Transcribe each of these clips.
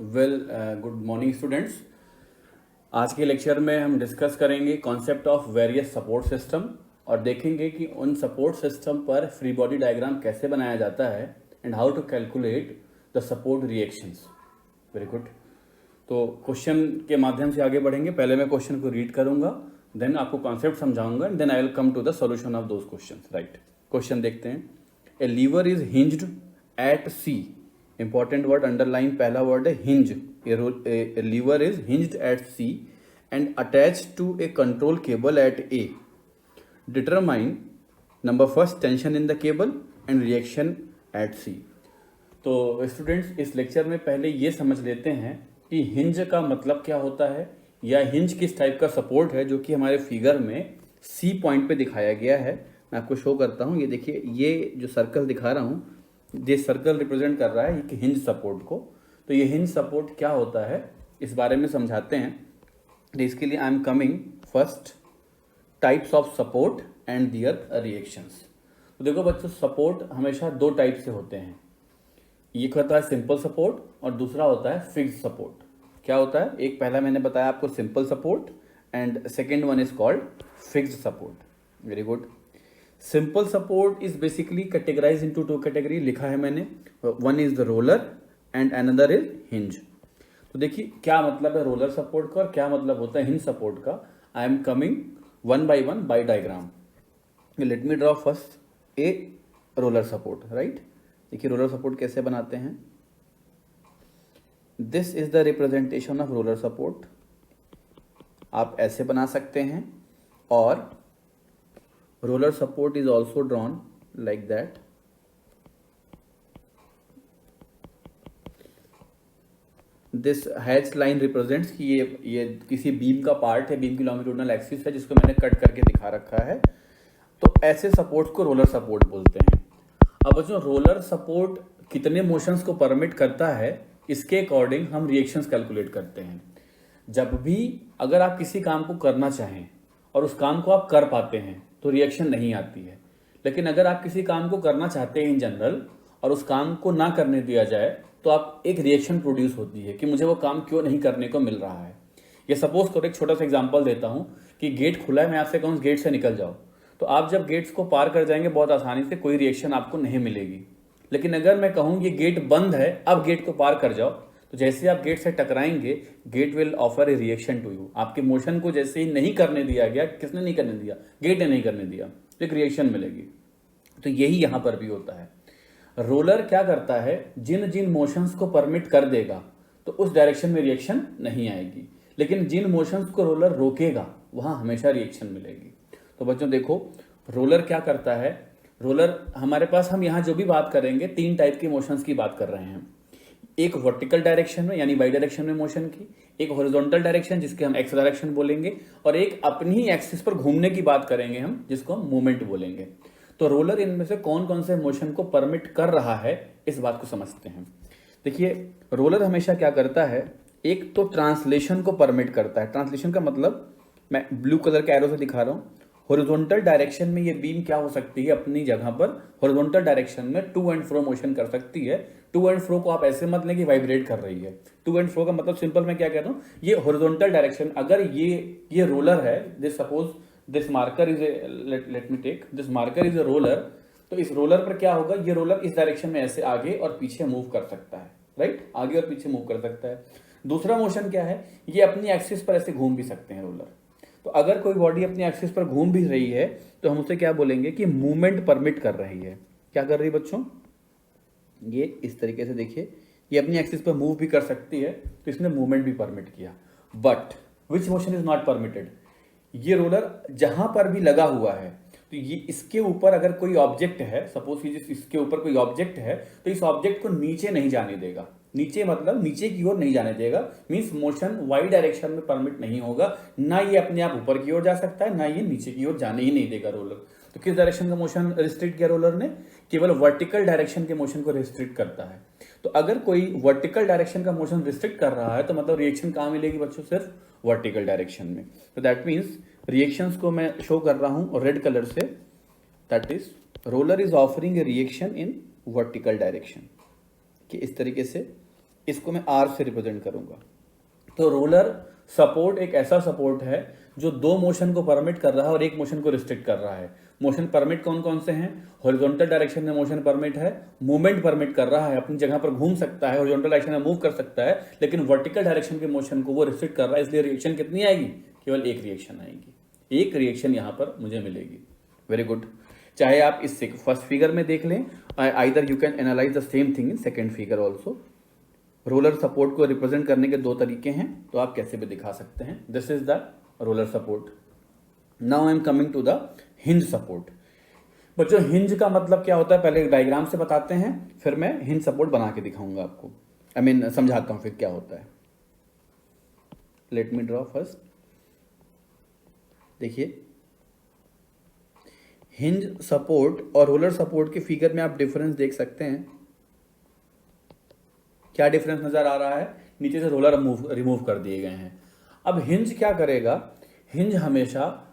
Good morning students. आज के lecture में हम डिस्कस करेंगे concept of various support system और देखेंगे कि उन सपोर्ट सिस्टम पर फ्री बॉडी डायग्राम कैसे बनाया जाता है and how to calculate the support reactions. Very good. तो क्वेश्चन के माध्यम से आगे बढ़ेंगे। पहले मैं क्वेश्चन को रीड करूंगा, देन आपको कॉन्सेप्ट समझाऊंगा and then I will come to the solution of those questions. Right, question देखते हैं। A lever is hinged at C. Important word underline, पहला वर्ड है hinge. A lever is hinged at C and attached to a control cable at A. Determine number first tension in the cable and reaction at C. तो students इस lecture में पहले ये समझ लेते हैं कि हिंज का मतलब क्या होता है या हिंज किस टाइप का सपोर्ट है, जो कि हमारे फिगर में सी पॉइंट पे दिखाया गया है। मैं आपको शो करता हूँ। ये देखिए, ये जो सर्कल दिखा रहा हूँ, ये सर्कल रिप्रेजेंट कर रहा है एक हिंज सपोर्ट को। तो ये हिंज सपोर्ट क्या होता है इस बारे में समझाते हैं। तो इसके लिए I am coming first types of support and their reactions. तो देखो बच्चों, सपोर्ट हमेशा दो टाइप से होते हैं। एक होता है सिंपल सपोर्ट और दूसरा होता है फिक्स्ड सपोर्ट। क्या होता है? एक पहला मैंने बताया आपको simple support and second one is called fixed support. Very good. Simple support is basically categorise into two category, लिखा है मैंने। One is the roller and another is hinge. तो देखिए क्या मतलब है रोलर सपोर्ट का और क्या मतलब होता है हिंज सपोर्ट का। आई am coming one by diagram. Late me draw first a roller support. Right, देखिए रोलर सपोर्ट कैसे बनाते हैं। This is the representation of roller support. आप ऐसे बना सकते हैं और roller support is also drawn like that. This hatch line represents कि ये किसी बीम का पार्ट है, बीम की लॉन्गिट्यूडनल एक्सिस है, जिसको मैंने कट करके दिखा रखा है। तो ऐसे सपोर्ट को रोलर सपोर्ट बोलते हैं। अब बच्चों, रोलर सपोर्ट कितने मोशंस को परमिट करता है, इसके अकॉर्डिंग हम रिएक्शंस कैलकुलेट करते हैं। जब भी अगर आप किसी काम को करना चाहें और उस काम को आप कर पाते हैं तो रिएक्शन नहीं आती है। लेकिन अगर आप किसी काम को करना चाहते हैं इन जनरल और उस काम को ना करने दिया जाए तो आप एक रिएक्शन प्रोड्यूस होती है कि मुझे वो काम क्यों नहीं करने को मिल रहा है। ये सपोज करो, एक छोटा सा एग्जांपल देता हूँ कि गेट खुला है, मैं आपसे कहूँ गेट से निकल जाओ, तो आप जब गेट्स को पार कर जाएंगे बहुत आसानी से, कोई रिएक्शन आपको नहीं मिलेगी। लेकिन अगर मैं कहूँ ये गेट बंद है, अब गेट को पार कर जाओ, तो जैसे आप गेट से टकराएंगे gate will offer a reaction to you. आपके मोशन को जैसे ही नहीं करने दिया गया, किसने नहीं करने दिया? गेट ने नहीं करने दिया, तो एक रिएक्शन मिलेगी। तो यही यहाँ पर भी होता है। रोलर क्या करता है, जिन जिन मोशंस को परमिट कर देगा तो उस डायरेक्शन में रिएक्शन नहीं आएगी, लेकिन जिन मोशंस को रोलर रोकेगा वहां हमेशा रिएक्शन मिलेगी। तो बच्चों देखो, रोलर क्या करता है। रोलर हमारे पास, हम यहाँ जो भी बात करेंगे, तीन टाइप के मोशंस की बात कर रहे हैं। एक वर्टिकल डायरेक्शन में यानी वाई डायरेक्शन में मोशन की, एक हॉरिजॉन्टल डायरेक्शन जिसके हम एक्स डायरेक्शन बोलेंगे, और एक अपनी ही एक्सिस पर घूमने की बात करेंगे हम, जिसको हम मूवमेंट बोलेंगे। तो रोलर इनमें से कौन कौन से मोशन को परमिट कर रहा है, इस बात को समझते हैं। देखिए, रोलर हमेशा क्या करता है, एक तो ट्रांसलेशन को परमिट करता है। ट्रांसलेशन का मतलब मैं ब्लू कलर के एरो से दिखा रहा हूं। हॉरिजॉन्टल डायरेक्शन में ये बीम क्या हो सकती है, अपनी जगह पर हॉरिजॉन्टल डायरेक्शन में टू एंड फ्रो मोशन कर सकती है। टू एंड फ्रो को आप ऐसे मत लें कि वाइब्रेट कर रही है। टू एंड फ्रो का मतलब सिंपल मैं क्या कह रहा हूं, ये हॉरिजॉन्टल डायरेक्शन, अगर ये रोलर है, this suppose this marker is a, let me take this marker is a roller. तो इस रोलर पर क्या होगा, ये रोलर इस डायरेक्शन में ऐसे आगे और पीछे मूव कर सकता है। राइट, आगे और पीछे मूव कर सकता है। दूसरा मोशन क्या है, ये अपनी एक्सिस पर ऐसे घूम भी सकते हैं रोलर। तो अगर कोई बॉडी अपनी एक्सिस पर घूम भी रही है तो हम उसे क्या बोलेंगे कि मूवमेंट परमिट कर रही है। क्या कर रही है बच्चों, ये इस तरीके से देखिए, ये अपनी एक्सिस पर मूव भी कर सकती है, तो इसने मूवमेंट भी परमिट किया। But which motion is not permitted, ये रोलर जहां पर भी लगा हुआ है, तो ये इसके ऊपर अगर कोई ऑब्जेक्ट है, सपोज इसके ऊपर कोई ऑब्जेक्ट है, तो इस ऑब्जेक्ट को नीचे नहीं जाने देगा। नीचे मतलब नीचे की ओर नहीं जाने देगा, मींस मोशन वाई डायरेक्शन में परमिट नहीं होगा। ना ये अपने आप ऊपर की ओर जा सकता है, ना ये नीचे की ओर जाने ही नहीं देगा रोलर। तो किस डायरेक्शन का मोशन रिस्ट्रिक्ट किया रोलर ने? केवल वर्टिकल डायरेक्शन के मोशन को रिस्ट्रिक्ट करता है। तो अगर कोई वर्टिकल डायरेक्शन का मोशन रिस्ट्रिक्ट कर रहा है तो मतलब रिएक्शन कहाँ मिलेगी बच्चों? सिर्फ वर्टिकल डायरेक्शन में। तो दैट मीन्स रिएक्शंस को मैं शो कर रहा हूं रेड कलर से, that is roller is offering A reaction in vertical direction, कि इस तरीके से इसको मैं आर से रिप्रेजेंट करूंगा। तो रोलर सपोर्ट एक ऐसा सपोर्ट है जो दो मोशन को परमिट कर रहा है और एक मोशन को रिस्ट्रिक्ट कर रहा है। मोशन परमिट कौन कौन से हैं? हॉरिजॉन्टल डायरेक्शन में मोशन परमिट है, मूवमेंट परमिट कर रहा है, अपनी जगह पर घूम सकता है, हॉरिजॉन्टल डायरेक्शन में मूव कर सकता है, लेकिन वर्टिकल डायरेक्शन के मोशन को वो रिस्ट्रिक्ट कर रहा है, इसलिए रिएक्शन कितनी आएगी? केवल एक रिएक्शन आएगी, एक रिएक्शन यहां पर मुझे मिलेगी। Very good. चाहे आप इस फर्स्ट फिगर में देख लें, either you can analyse the same thing in second figure also. Roller support को रिप्रेजेंट करने के दो तरीके हैं, तो आप कैसे भी दिखा सकते हैं। This is the roller support. Now I am coming to the hinge support. बच्चों हिंज का मतलब क्या होता है पहले एक डायग्राम से बताते हैं, फिर मैं हिंज सपोर्ट बना के दिखाऊंगा आपको, समझाता हूं फिर क्या होता है। Let me draw first. देखिए हिंज सपोर्ट और रोलर सपोर्ट के फिगर में आप डिफरेंस देख सकते हैं। क्या डिफरेंस नजर आ रहा है? नीचे से रोलर रिमूव कर दिए गए हैं। अब हिंज क्या करेगा? हिंज हमेशा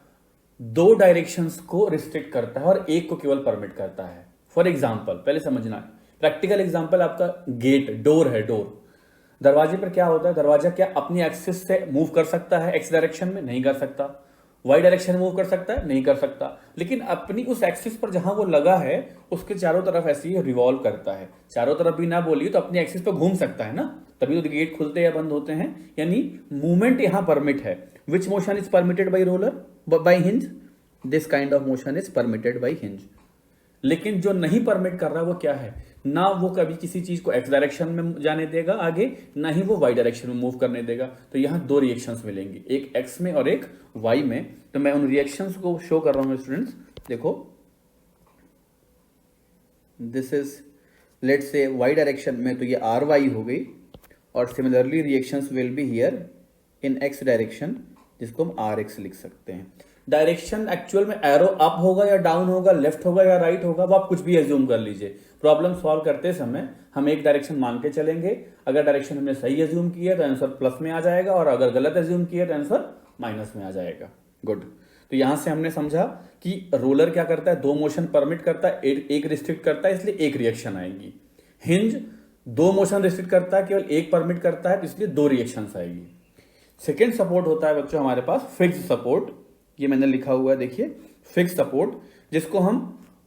दो डायरेक्शंस को रिस्ट्रिक्ट करता है और एक को केवल परमिट करता है। फॉर एग्जांपल, पहले समझना है, प्रैक्टिकल एग्जांपल आपका गेट, डोर है। डोर, दरवाजे पर क्या होता है? दरवाजा क्या अपनी एक्सिस से मूव कर सकता है? एक्स डायरेक्शन में नहीं कर सकता। वाई डायरेक्शन में मूव कर सकता है? नहीं कर सकता। लेकिन अपनी उस एक्सिस पर जहां वो लगा है उसके चारों तरफ ऐसे ही रिवॉल्व करता है। चारों तरफ भी ना बोलिए तो अपनी एक्सिस पर घूम सकता है ना, तभी तो गेट खुलते या बंद होते हैं। यानी मूवमेंट यहां परमिट है। Which motion is permitted by roller, by hinge? This kind of motion is permitted by hinge. लेकिन जो नहीं परमिट कर रहा वो क्या है? ना वो कभी किसी चीज को एक्स डायरेक्शन में जाने देगा आगे, ना ही वो वाई डायरेक्शन में मूव करने देगा। तो यहां दो रिएक्शंस मिलेंगी, एक एक्स में और एक वाई में। तो मैं उन रिएक्शंस को शो कर रहा हूं स्टूडेंट्स। देखो this is, let's say y direction में तो ये आर वाई हो गई, और similarly reactions will be here in x direction, जिसको हम आर एक्स लिख सकते हैं। डायरेक्शन एक्चुअल में एरो अप होगा या डाउन होगा, लेफ्ट होगा या राइट होगा, वो आप कुछ भी एज्यूम कर लीजिए। प्रॉब्लम सॉल्व करते समय हम एक डायरेक्शन मान के चलेंगे। अगर डायरेक्शन हमने सही एज्यूम किया तो आंसर प्लस में आ जाएगा, और अगर गलत एज्यूम किया तो आंसर माइनस में आ जाएगा। गुड। तो यहां से हमने समझा कि रोलर क्या करता है? दो मोशन परमिट करता है, एक रिस्ट्रिक्ट करता है, इसलिए एक रिएक्शन आएगी। हिंज दो मोशन रिस्ट्रिक्ट करता है, केवल एक परमिट करता है, इसलिए दो रिएक्शंस आएगी। सेकेंड सपोर्ट होता है बच्चों हमारे पास फिक्स सपोर्ट। ये मैंने लिखा हुआ है, देखिए फिक्स सपोर्ट, जिसको हम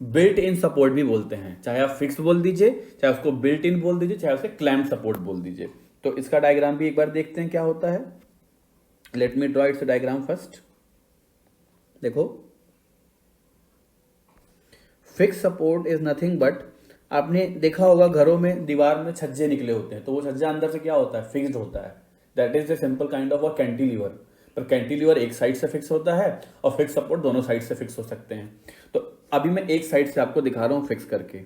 बिल्ट इन सपोर्ट भी बोलते हैं। चाहे आप फिक्स बोल दीजिए, चाहे उसको बिल्ट इन बोल दीजिए, चाहे उसे क्लैम्प सपोर्ट बोल दीजिए। तो इसका डायग्राम भी एक बार देखते हैं क्या होता है। Let me draw its diagram first. देखो fix support is nothing but, आपने देखा होगा घरों में दीवार में छज्जे निकले होते हैं, तो वो छज्जा अंदर से क्या होता है? फिक्स्ड होता है। That is the simple kind of a cantilever. पर कैंटिलीवर एक साइड से फिक्स होता है और फिक्स सपोर्ट दोनों साइड से फिक्स हो सकते हैं। तो अभी मैं एक साइड से आपको दिखा रहा हूं फिक्स करके।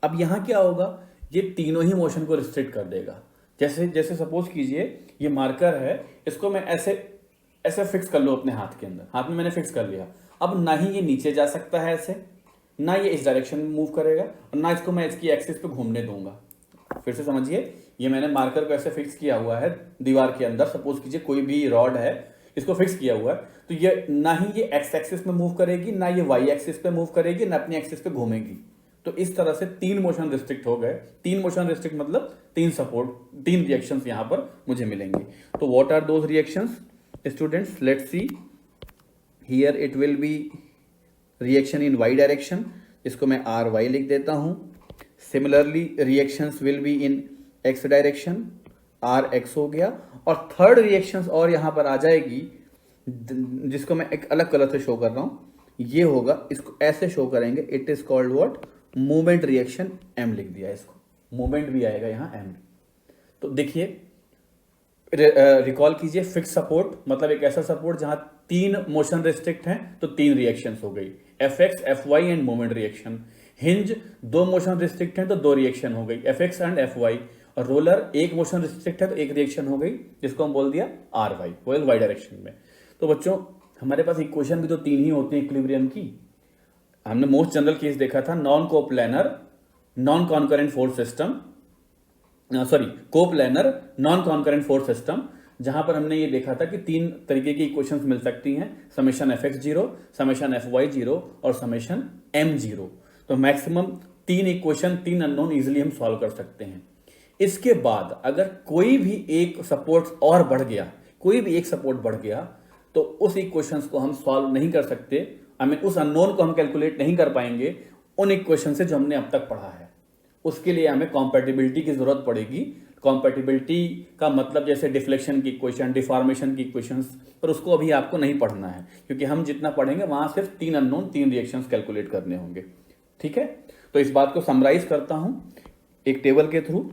अब यहां क्या होगा? ये तीनों ही मोशन को रिस्ट्रिक्ट कर देगा। जैसे जैसे सपोज कीजिए ये मार्कर है, इसको मैं ऐसे ऐसे फिक्स कर लो अपने हाथ के अंदर, हाथ में मैंने फिक्स कर लिया। अब ना ही ये नीचे जा सकता है ऐसे, ना ये इस डायरेक्शन में मूव करेगा, और ना इसको मैं इसकी एक्सिस पे घूमने दूंगा। फिर से समझिए, ये मैंने मार्कर को ऐसे फिक्स किया हुआ है दीवार के अंदर। सपोज कीजिए कोई भी रॉड है, इसको फिक्स किया हुआ है, तो ये ना ही ये एक्स एक्सिस में मूव करेगी, ना ये वाई एक्सिस पे मूव करेगी, ना अपनी एक्सिस पे घूमेगी। तो इस तरह से तीन मोशन रिस्ट्रिक्ट हो गए। तीन मोशन रिस्ट्रिक्ट मतलब तीन सपोर्ट, तीन रिएक्शंस यहां पर मुझे मिलेंगे। तो what are those reactions students? Let's see. Here it will be reaction in y direction, इसको मैं आर वाई लिख देता हूं। Similarly reactions will be in x direction, R x हो गया। और थर्ड रिएक्शंस और यहां पर आ जाएगी, जिसको मैं एक अलग कलर से शो कर रहा हूं। ये होगा, इसको ऐसे शो करेंगे, it is called what? Movement reaction. M लिख दिया इसको, मूवमेंट भी आएगा यहां एम। तो देखिए रिकॉल कीजिए, फिक्स सपोर्ट मतलब एक ऐसा सपोर्ट जहां तीन मोशन रिस्ट्रिक्ट हैं, तो तीन रिएक्शंस हो गई, F x, F y and movement reaction. Hinge दो मोशन रिस्ट्रिक्ट हैं तो दो रिएक्शन हो गई, F x and F y. और रोलर एक मोशन रिस्ट्रिक्ट है तो एक रिएक्शन हो गई, जिसको हम बोल दिया आर वाई, वो वाई डायरेक्शन में। तो बच्चों हमारे पास इक्वेशन भी तो तीन ही होती है इक्विलिब्रियम की। हमने मोस्ट जनरल केस देखा था, non coplanar non concurrent force system, sorry coplanar non concurrent force system, जहां पर हमने ये देखा था कि तीन तरीके की इक्वेशंस मिल सकती हैं, summation F x zero, summation F y zero और समेशन एम जीरो। तो मैक्सिमम तीन इक्वेशन, तीन अननोन इजिली हम सॉल्व कर सकते हैं। इसके बाद अगर कोई भी एक सपोर्ट और बढ़ गया, कोई भी एक सपोर्ट बढ़ गया, तो उस इक्वेशंस को हम सॉल्व नहीं कर सकते, उस अननोन को हम कैलकुलेट नहीं कर पाएंगे उन इक्वेशन से जो हमने अब तक पढ़ा है। उसके लिए हमें कॉम्पैटिबिलिटी की जरूरत पड़ेगी। कॉम्पैटिबिलिटी का मतलब जैसे डिफ्लेक्शन की इक्वेशन, डिफॉर्मेशन की इक्वेशंस, पर उसको अभी आपको नहीं पढ़ना है, क्योंकि हम जितना पढ़ेंगे वहां सिर्फ 3 अननोन 3 रिएक्शंस कैलकुलेट करने होंगे। ठीक है, तो इस बात को समराइज करता हूं एक टेबल के थ्रू।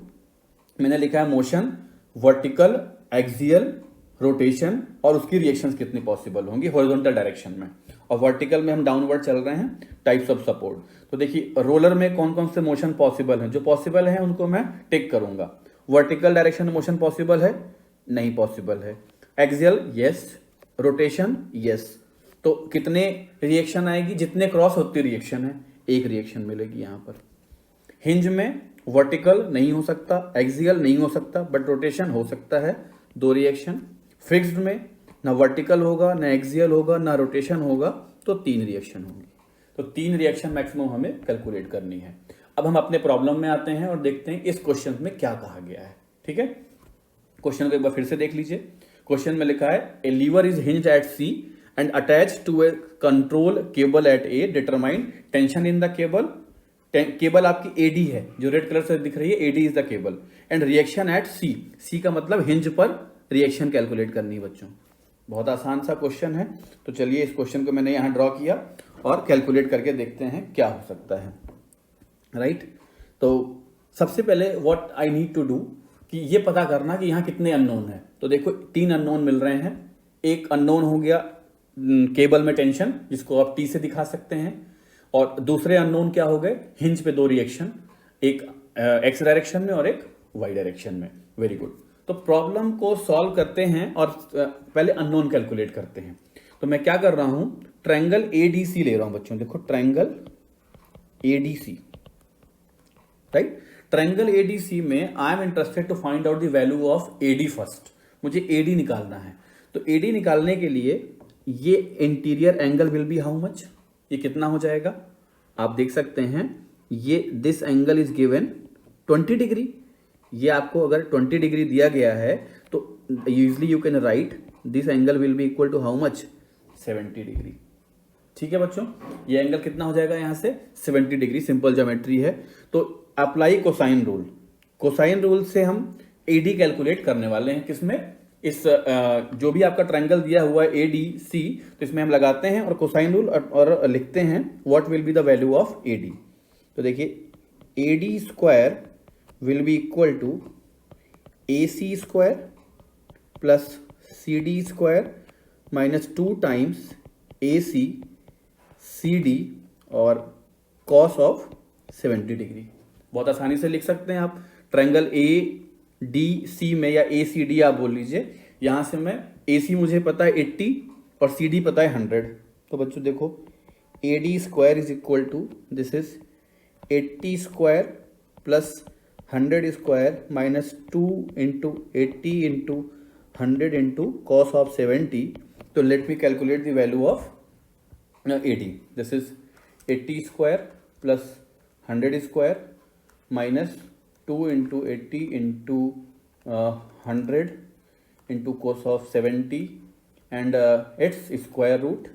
मैंने लिखा है मोशन, वर्टिकल, एक्सियल, रोटेशन और उसकी रिएक्शंस कितनी पॉसिबल होंगी हॉरिजॉन्टल डायरेक्शन में, और वर्टिकल में हम डाउनवर्ड चल रहे हैं, टाइप्स ऑफ सपोर्ट। तो देखिए रोलर में कौन कौन से मोशन पॉसिबल हैं, जो पॉसिबल है उनको मैं टिक करूंगा। वर्टिकल डायरेक्शन में मोशन पॉसिबल है, नहीं पॉसिबल है। Axial yes, rotation yes. तो कितने रिएक्शन आएगी, जितने क्रॉस होती रिएक्शन है एक रिएक्शन मिलेगी यहां पर। हिंज में वर्टिकल नहीं हो सकता, एक्सियल नहीं हो सकता, बट रोटेशन हो सकता है, 2 रिएक्शन। फिक्स्ड में ना वर्टिकल होगा, ना एक्सियल होगा, ना रोटेशन होगा, तो 3 रिएक्शन होंगी। तो 3 रिएक्शन मैक्सिमम हमें कैलकुलेट करनी है। अब हम अपने प्रॉब्लम में आते हैं और देखते हैं इस क्वेश्चन में क्या कहा गया है। ठीक है, क्वेश्चन को एक बार फिर से देख लीजिए। क्वेश्चन में लिखा है a lever is hinge at C and attach to a control cable at A, determine tension in the cable. Cable आपकी एडी है, जो रेड कलर से दिख रही है, AD is the cable, and reaction at C. C का मतलब hinge पर रिएक्शन कैलकुलेट करनी है बच्चों। बहुत आसान सा क्वेश्चन है। तो चलिए इस क्वेश्चन को मैंने यहां ड्रॉ किया और कैलकुलेट करके देखते हैं क्या हो सकता है। राइट, तो सबसे पहले what I need to do कि ये पता करना कि यहाँ कितने अननोन है। तो देखो 3 अननोन मिल रहे हैं। एक अननोन हो गया केबल में टेंशन, जिसको आप टी से दिखा सकते हैं, और दूसरे अननोन क्या हो गए, हिंज पे 2 रिएक्शन, एक एक्स डायरेक्शन में और एक वाई डायरेक्शन में। Very good. तो प्रॉब्लम को सॉल्व करते हैं और पहले अननोन कैलकुलेट करते हैं। तो मैं क्या कर रहा हूं, ट्रायंगल एडीसी ले रहा हूं बच्चों। देखो triangle ADC, right. Triangle ADC में I am interested to find out the value of AD first. मुझे एडी निकालना है। तो एडी निकालने के लिए ये interior angle will be how much, ये कितना हो जाएगा आप देख सकते हैं। ये this angle is given 20 degree. ये आपको अगर 20 डिग्री दिया गया है तो usually you can write this angle will be equal to how much, 70 degree. ठीक है बच्चों, ये एंगल कितना हो जाएगा यहां से, 70 डिग्री। सिंपल ज्योमेट्री है। तो apply cosine rule. Cosine rule से हम एडी कैलकुलेट करने वाले हैं। किसमें, इस जो भी आपका ट्रायंगल दिया हुआ है एडीसी, तो इसमें हम लगाते हैं और कोसाइन रूल और लिखते हैं what will be the value of AD. तो देखिए AD square will be equal to AC square plus CD square minus 2 times AC CD और cos of 70 डिग्री। बहुत आसानी से लिख सकते हैं आप। ट्रायंगल ADC में या ACD आप बोल लीजिए। यहां से मैं AC मुझे पता है 80 और CD पता है 100। तो बच्चों देखो AD square is equal to this is 80 square plus 100 square minus 2 into 80 into 100 into cos of 70। तो let me calculate the value of AD. This is 80 square plus 100 square minus 2 into 80 into 100 into cos of 70 and its square root,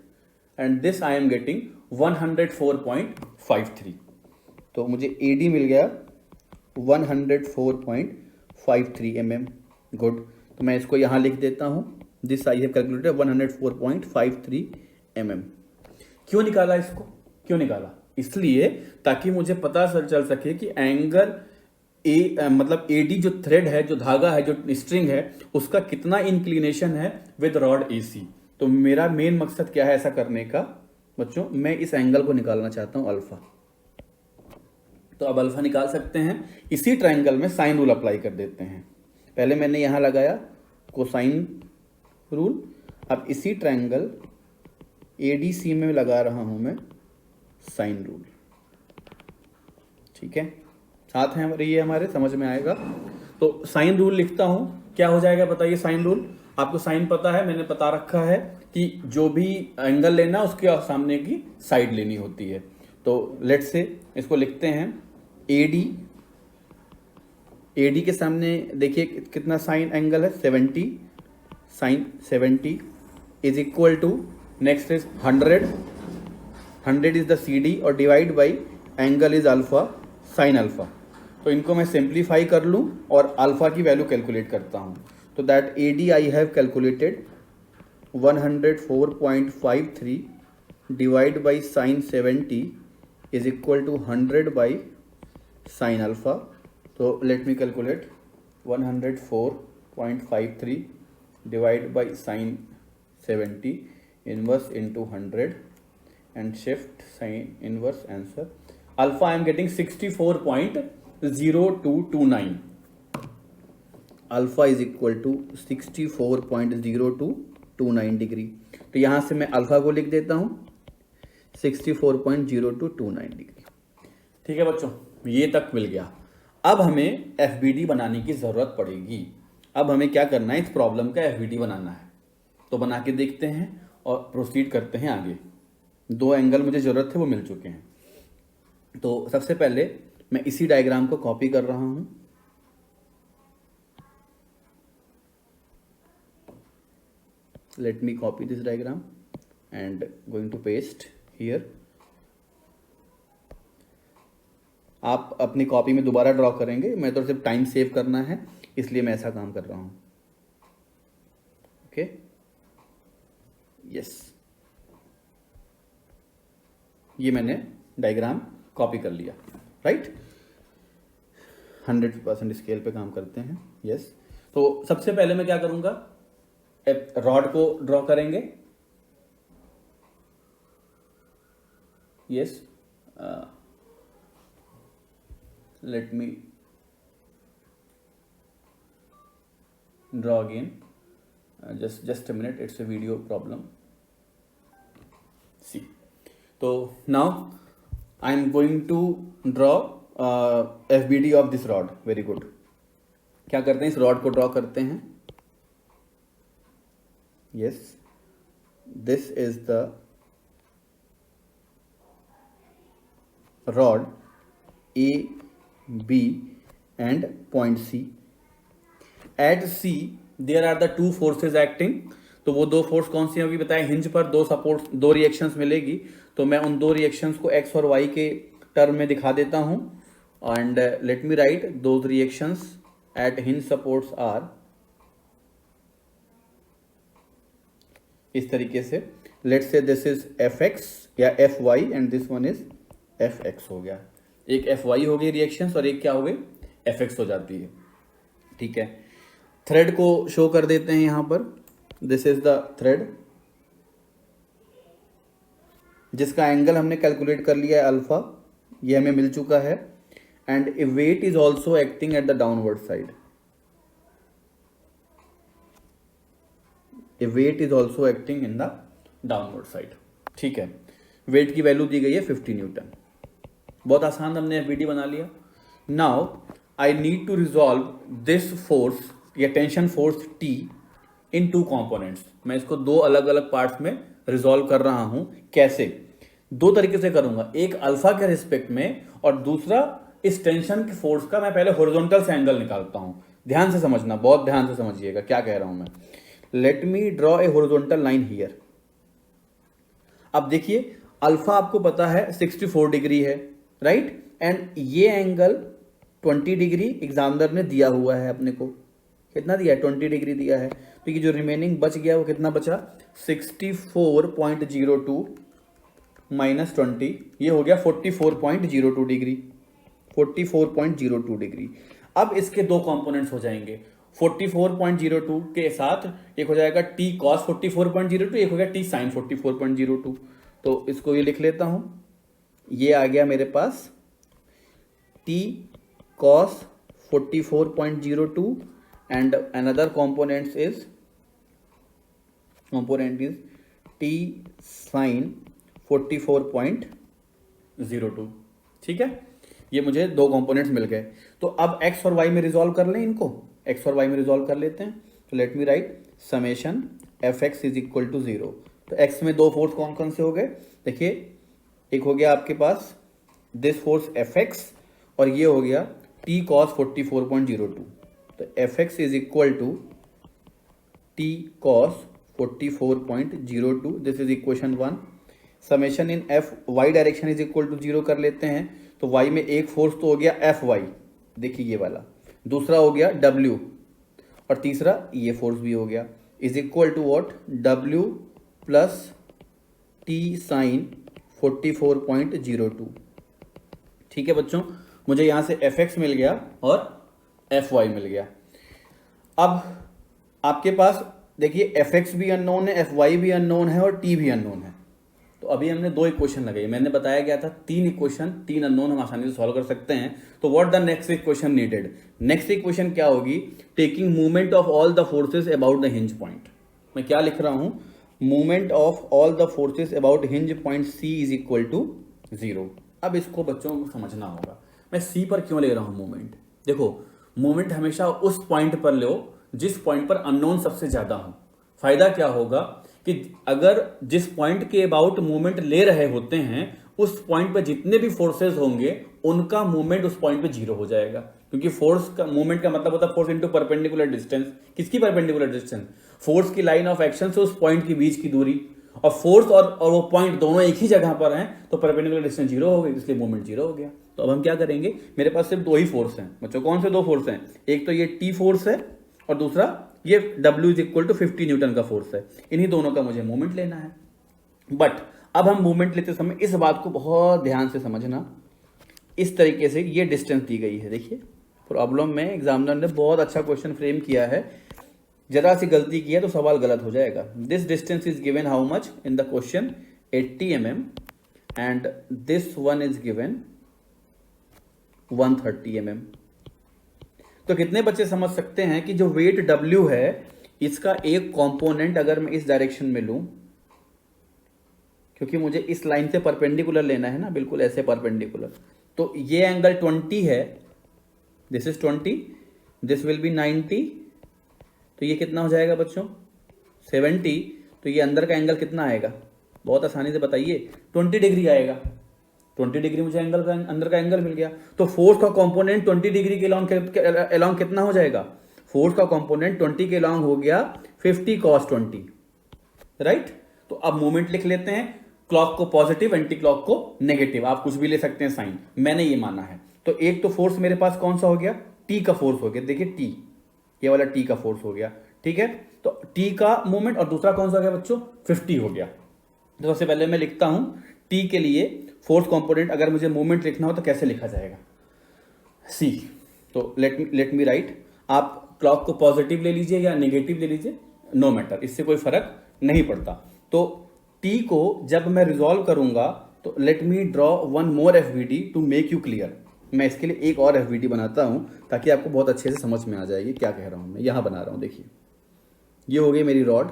and this I am getting 104.53। तो मुझे AD मिल गया 104.53 mm। Good. तो मैं इसको यहां लिख देता हूं, this I have calculated 104.53 mm। क्यों निकाला इसको, क्यों निकाला, इसलिए ताकि मुझे पता चल सके कि एंगल मतलब एडी जो थ्रेड है, जो धागा है, जो स्ट्रिंग है, उसका कितना इंक्लिनेशन है विद रॉड एसी। तो मेरा मेन मकसद क्या है ऐसा करने का बच्चों, मैं इस एंगल को निकालना चाहता हूं अल्फा। तो अब अल्फा निकाल सकते हैं। इसी ट्रायंगल में साइन रूल अप्लाई कर देते हैं। पहले मैंने यहां लगाया कोसाइन रूल, अब इसी ट्रायंगल एडीसी में लगा रहा हूं मैं साइन रूल। ठीक है, साथ हैं ये हमारे, समझ में आएगा। तो साइन रूल लिखता हूं, क्या हो जाएगा बताइए। साइन रूल आपको साइन पता है, मैंने बता रखा है कि जो भी एंगल लेना उसके सामने की साइड लेनी होती है। तो लेट्स से इसको लिखते हैं एडी AD के सामने देखिए कितना साइन एंगल है 70, sine 70 is equal to, next is 100 is the CD और divide by angle is alpha, sine alpha. तो इनको मैं सिंप्लीफाई कर लूँ और अल्फा की वैल्यू कैलकुलेट करता हूँ। तो that AD I have calculated 104.53 divide by sine 70 is equal to 100 by sine alpha. तो let me calculate 104.53 divide by sine 70 inverse into 100 and shift sin inverse answer. Alpha I am getting 64.0229. Alpha is equal to 64.0229 degree. तो यहाँ से मैं alpha को लिख देता हूँ 64.0229 degree. ठीक है बच्चों, ये तक मिल गया। अब हमें FBD बनाने की ज़रूरत पड़ेगी। अब हमें क्या करना है, इस प्रॉब्लम का FBD बनाना है। तो बना के देखते हैं और प्रोसीड करते हैं आगे। दो एंगल मुझे ज़रूरत है वो मिल चुके हैं। तो सबसे पहले मैं इसी डायग्राम को कॉपी कर रहा हूँ। Let me copy this diagram and going to paste here. आप अपनी कॉपी में दोबारा ड्रॉ करेंगे, मैं तो सिर्फ टाइम सेव करना है इसलिए मैं ऐसा काम कर रहा हूँ। ओके, यस, ये मैंने डायग्राम कॉपी कर लिया, राइट। 100% स्केल पे काम करते हैं, यस। तो सबसे पहले मैं क्या करूंगा, एक रॉड को ड्रॉ करेंगे, yes. Late me draw again, just a minute, it's a video problem. See, so now I am going to draw FBD of this rod. Very good. क्या करते हैं, इस रॉड को ड्रॉ करते हैं। Yes, this is the rod A, B and point C. At C there are the two forces acting. तो वो दो फोर्स कौन सी होगी बताएं, हिंज पर दो सपोर्ट, दो रिएक्शंस मिलेगी। तो मैं उन दो रिएक्शंस को x और y के टर्म में दिखा देता हूं। And let me write those reactions at hinge supports R, इस तरीके से। Let's say this is Fx या Fy and this one is Fx हो गया। एक Fy हो गई रिएक्शंस और एक क्या हो गई, Fx हो जाती है। ठीक है, थ्रेड को शो कर देते हैं यहां पर। दिस इज द थ्रेड जिसका एंगल हमने कैलकुलेट कर लिया है अल्फा, ये हमें मिल चुका है। And a weight is also acting at the downward side, a weight is also acting in the downward side. ठीक है, वेट की वैल्यू दी गई है 50 न्यूटन। बहुत आसान, हमने FBD बना लिया। Now I need to resolve this force या tension force T into components. मैं इसको दो अलग अलग पार्ट्स में रिजॉल्व कर रहा हूं। कैसे, दो तरीके से करूंगा, एक अल्फा के रिस्पेक्ट में और दूसरा इस टेंशन के फोर्स का मैं पहले हॉरिजॉन्टल से एंगल निकालता हूं। ध्यान से समझना, बहुत ध्यान से समझिएगा क्या कह रहा हूं मैं। Late me draw a horizontal line here. अब देखिए अल्फा आपको पता है 64 डिग्री है, राइट। एंड ये एंगल 20 डिग्री एग्जामिनर ने दिया हुआ है अपने को। कितना दिया है, 20 डिग्री दिया है। तो ये जो रिमेनिंग बच गया वो कितना बचा, 64.02 माइनस 20, ये हो गया 44.02 डिग्री, 44.02 डिग्री। अब इसके दो कंपोनेंट्स हो जाएंगे। 44.02 के साथ एक हो जाएगा T cos 44.02, एक हो गया T sin 44.02। तो इसको ये लिख लेता हूं, ये आ गया मेरे पास T cos 44.02 and another component is T sin 44.02। ठीक है, ये मुझे दो कंपोनेंट्स मिल गए। तो अब x और y में रिजॉल्व कर लें इनको, x और y में रिजॉल्व कर लेते हैं। तो let me write summation Fx is equal to 0। तो x में दो फोर्स कौन कौन से हो गए, देखिए एक हो गया आपके पास दिस फोर्स Fx और ये हो गया टी कॉस 44.02। तो F x is equal to T cos 44.02, this is equation 1। Summation in F y direction is equal to 0 कर लेते हैं। तो वाई में एक फोर्स तो हो गया एफ वाई, देखिए ये वाला, दूसरा हो गया डब्ल्यू, और तीसरा ये फोर्स भी हो गया, is equal to what, W plus T sine 44.02। ठीक है बच्चों, मुझे यहां से एफ एक्स मिल गया और एफ वाई मिल गया। अब आपके पास देखिए एफ एक्स भी अननोन है, एफ वाई भी अननोन है और टी भी अननोन है। तो अभी हमने 2 इक्वेशन लगाई, मैंने बताया गया था 3 इक्वेशन 3 अननोन हम आसानी से सॉल्व कर सकते हैं। तो what the next equation needed, next equation क्या होगी, taking movement of all the forces about the hinge point. मैं क्या लिख रहा हूं, movement of all the forces about hinge point C is equal to 0। अब इसको बच्चों को समझना होगा, मैं सी पर क्यों ले रहा हूं मूवमेंट। देखो मूवमेंट हमेशा उस पॉइंट पर लो जिस पॉइंट पर अननोन सबसे ज्यादा हो। फायदा क्या होगा कि अगर जिस पॉइंट के अबाउट मूवमेंट ले रहे होते हैं उस पॉइंट पर जितने भी फोर्सेस होंगे उनका मूवमेंट उस पॉइंट पे 0 हो जाएगा, क्योंकि फोर्स का मूवमेंट का मतलब होता है फोर्स इनटू परपेंडिकुलर डिस्टेंस। किसकी परपेंडिकुलर डिस्टेंस, फोर्स की लाइन ऑफ एक्शन से उस पॉइंट के बीच की दूरी, और फोर्स और वो पॉइंट दोनों एक ही जगह पर हैं तो परपेंडिकुलर डिस्टेंस 0 हो गई, इसलिए मूवमेंट 0 हो गया। तो अब हम क्या करेंगे, मेरे पास सिर्फ 2 ही फोर्स हैं बच्चों। कौन से 2 फोर्स हैं, एक तो ये टी फोर्स है और दूसरा ये W is equal to 50 Newton का फोर्स है। इन्हीं दोनों का मुझे मूवमेंट लेना है। बट अब हम मूवमेंट लेते समय इस बात को बहुत ध्यान से समझना, इस तरीके से ये डिस्टेंस दी गई है। देखिए प्रॉब्लम में एग्जामिनर ने बहुत अच्छा क्वेश्चन फ्रेम किया है, जरा सी गलती की है तो सवाल गलत हो जाएगा। This distance is given how much in the question 80 mm and this one is given 130 mm। तो कितने बच्चे समझ सकते हैं कि जो वेट W है इसका एक कंपोनेंट अगर मैं इस डायरेक्शन में लूं, क्योंकि मुझे इस लाइन से परपेंडिकुलर लेना है ना, बिल्कुल ऐसे परपेंडिकुलर, तो ये एंगल 20 है, this is 20, this will be 90, तो ये कितना हो जाएगा बच्चों 70। तो ये अंदर का एंगल कितना आएगा, बहुत आसानी से बताइए, 20 डिग्री आएगा। 20 डिग्री मुझे एंगल का अंदर का एंगल मिल गया। तो फोर्स का कंपोनेंट 20 डिग्री के अलॉन्ग कितना हो जाएगा, फोर्स का कंपोनेंट 20 के अलॉन्ग हो गया 50 cos 20, राइट। तो अब मूवमेंट लिख लेते हैं, क्लॉक को पॉजिटिव, एंटी क्लॉक को नेगेटिव, आप कुछ भी ले सकते हैं साइन, मैंने ये माना है। तो एक तो फोर्स मेरे पास कौन सा हो गया, टी का फोर्स हो गया, देखिए टी, ये वाला टी का फोर्स हो गया, ठीक है। तो टी का मूवमेंट, और दूसरा कौन सा हो गया बच्चों 50 हो गया। तो सबसे पहले मैं लिखता हूं टी के लिए फोर्स कंपोनेंट, अगर मुझे मूवमेंट लिखना हो तो कैसे लिखा जाएगा, सी। तो लेट मी राइट, आप क्लॉक को पॉजिटिव ले लीजिए या नेगेटिव ले लीजिए, नो मैटर, इससे कोई फर्क नहीं पड़ता। तो टी को जब मैं रिजॉल्व करूंगा तो let me draw one more FVD to make you clear. मैं इसके लिए एक और एफवीडी बनाता हूं ताकि आपको बहुत अच्छे से समझ में आ जाएगी क्या कह रहा हूं मैं। यहां बना रहा हूं, देखिए ये हो गई मेरी रॉड,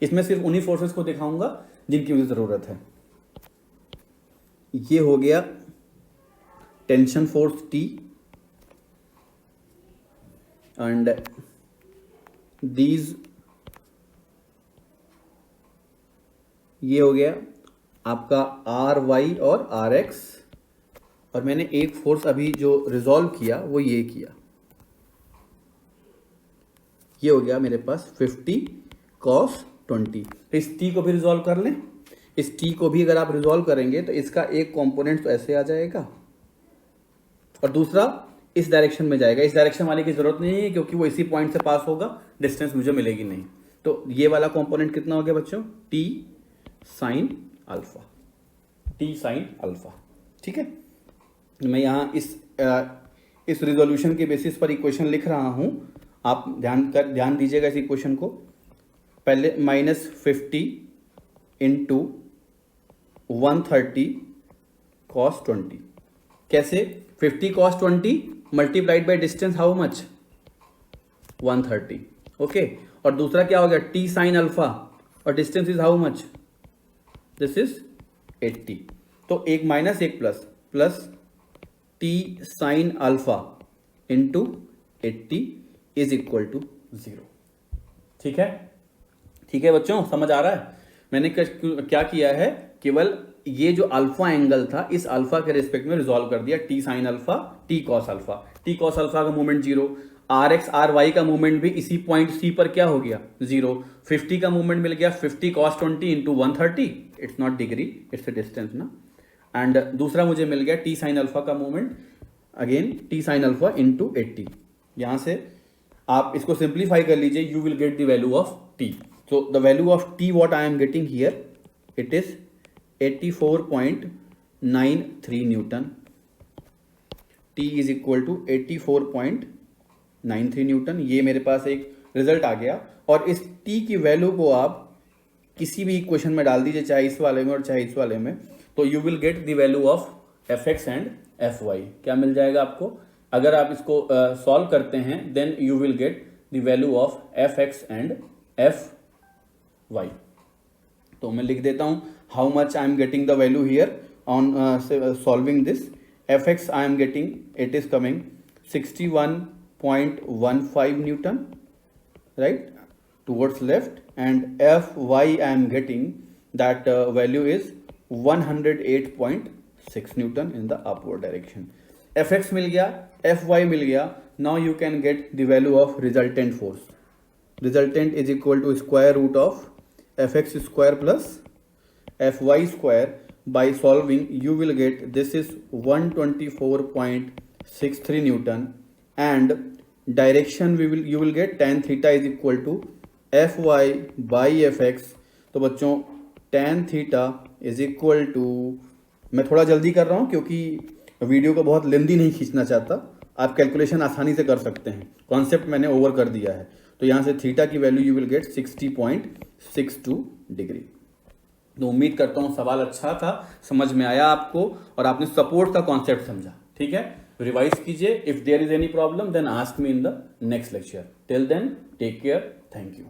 इसमें सिर्फ उन्हीं फोर्सेस को दिखाऊंगा जिनकी मुझे जरूरत है। ये हो गया tension force T and these, ये हो गया आपका RY और RX, और मैंने एक फोर्स अभी जो रिजॉल्व किया वो ये किया, ये हो गया मेरे पास 50 cos 20। तो इस T को भी रिजॉल्व कर लें, इस T को भी अगर आप रिजॉल्व करेंगे तो इसका एक कंपोनेंट तो ऐसे आ जाएगा और दूसरा इस डायरेक्शन में जाएगा। इस डायरेक्शन वाले की जरूरत नहीं है क्योंकि वो इसी पॉइंट से पास होगा, डिस्टेंस मुझे मिलेगी नहीं। तो ये वाला कंपोनेंट कितना हो गया बच्चों, T sine alpha, T sine alpha, ठीक है। मैं यहाँ इस रिजोल्यूशन के बेसिस पर इक्वेशन लिख रहा हूँ, आप ध्यान दीजिएगा इस इक्वेशन को। पहले -50 इंटू 130 cos 20, कैसे, 50 cos 20 multiplied by distance how much 130, okay. और दूसरा क्या हो गया T साइन अल्फा, और distance is how much, this is 80। तो एक माइनस एक plus, plus T sine alpha into 80 is equal to 0, ठीक है। ठीक है बच्चों, समझ आ रहा है। मैंने क्या किया है, केवल ये जो अल्फा एंगल था इस अल्फा के रिस्पेक्ट में रिजॉल्व कर दिया, T sine alpha T cos alpha. T cos alpha का movement zero, R X R Y का मूवमेंट भी इसी पॉइंट सी पर क्या हो गया जीरो। 50 का मूवमेंट मिल गया 50 cos 20 into 130, it's not degree it's a distance ना। एंड दूसरा मुझे मिल गया टी साइन अल्फा का movement, again T sine alpha into 80। यहां से आप इसको सिंप्लीफाई कर लीजिए, you will get the value of T. So the value of T what I am getting here, it is 84.93 Newton. T is equal to 84.93 Newton. ये मेरे पास एक result आ गया, और इस T की वैल्यू को आप किसी भी इक्वेशन में डाल दीजिए, चाहे इस वाले में और चाहे इस वाले में, तो you will get the value of F x and F y. क्या मिल जाएगा आपको? अगर आप इसको सॉल्व करते हैं then you will get the value of F x and F y. तो मैं लिख देता हूं how much I am getting the value here on solving this. F x I am getting, it is coming 61.15 Newton, right, towards left, and Fy I am getting that value is 108.6 Newton in the upward direction. Fx मिल गया, Fy मिल गया. Now you can get the value of resultant force. Resultant is equal to square root of Fx square plus Fy square. By solving you will get this is 124.63 Newton, and direction you will get tan theta is equal to F y by F x. तो बच्चों tan theta is equal to, मैं थोड़ा जल्दी कर रहा हूँ क्योंकि video को बहुत लेंदी नहीं खींचना चाहता, आप कैलकुलेशन आसानी से कर सकते हैं, कॉन्सेप्ट मैंने ओवर कर दिया है। तो यहाँ से थीटा की value you will gate 60.62 degree. तो उम्मीद करता हूँ सवाल अच्छा था, समझ में आया आपको, और आपने सपोर्ट का कॉन्सेप्ट समझा। ठीक है, रिवाइज कीजिए। If there is any problem then ask me in the next lecture. Till then take care, thank you.